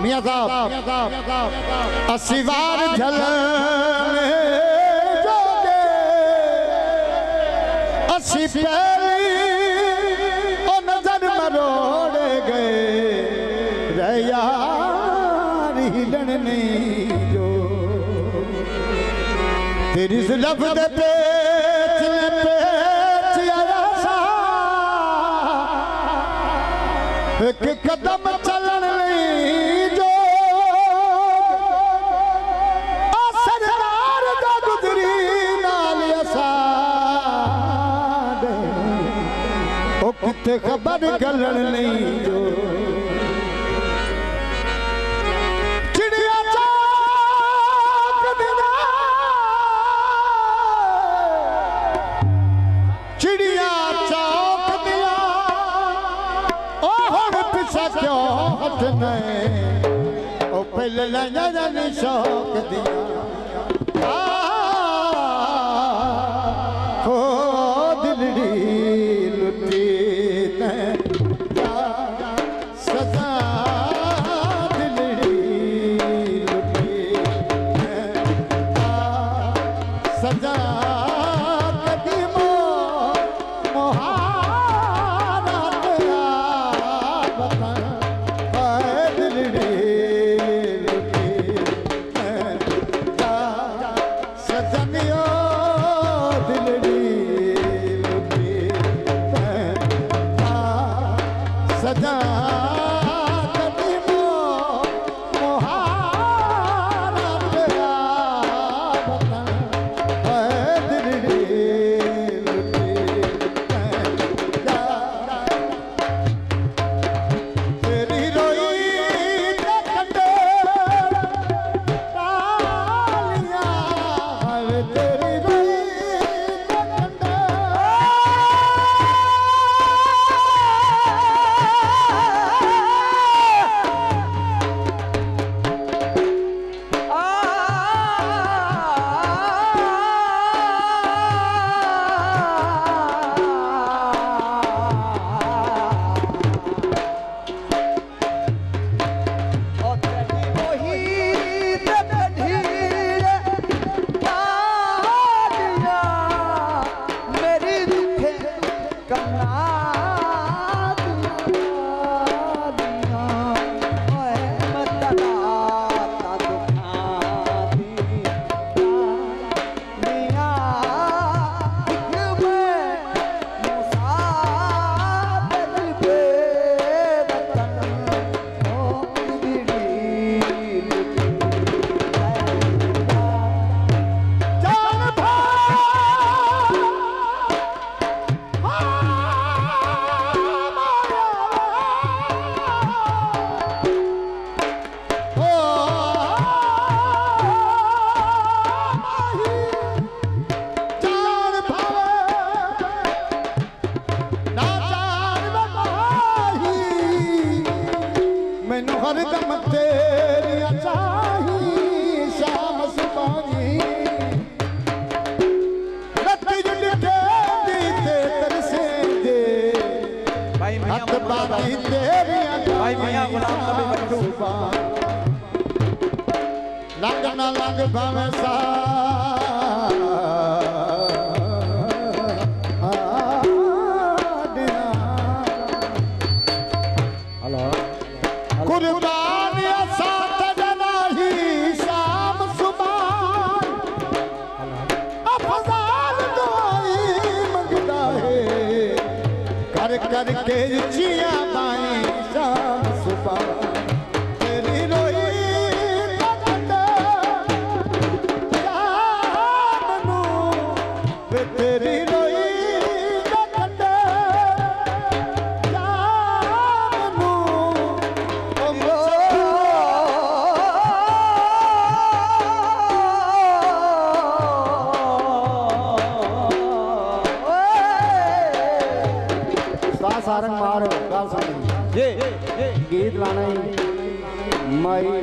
मियां साहब अस्सी बार झलने जोगे अस्सी पहली ओ नजर मरोड़ गए रे यार हिलन नहीं जो तेरी जुल्फ दे पेच में पेच आया सा एक कदम चलन नहीं जो सरदार दा गुजरी नाल असा ओ किते खबर गलन नहीं जो चिड़िया चौक दिया चिड़िया चौक दिया ओ हुण पिछा क्यों हटने ओ पहले लंजा शौक दिया हो दिलड़ी लुटी सजा दिलड़ी लुटी सजा कदीमो मोहारत बता दिलड़ी सजनियो दिलड़ी सजा कदीमो मोहारत बता दिलड़ी तेरी रोई कंडे तेरी मैनू हरदम तेरी चाही शाम सुबानी रत्ती जुटे दीते तरसे दे हथ बानी तेरी भाई मियां गुलाम नबी बट्टू लंग ना लंग भावे सा कुर्बान साथ जनाही शाम सुबह अफजाल दुआई मंगदा है कर कर के जिया माई शाम सुबह तेरी रोई कंडे शाम नू तेरी रोई कंडे शाम नू सारंग मार गाल सारंग गीत लाना ही माई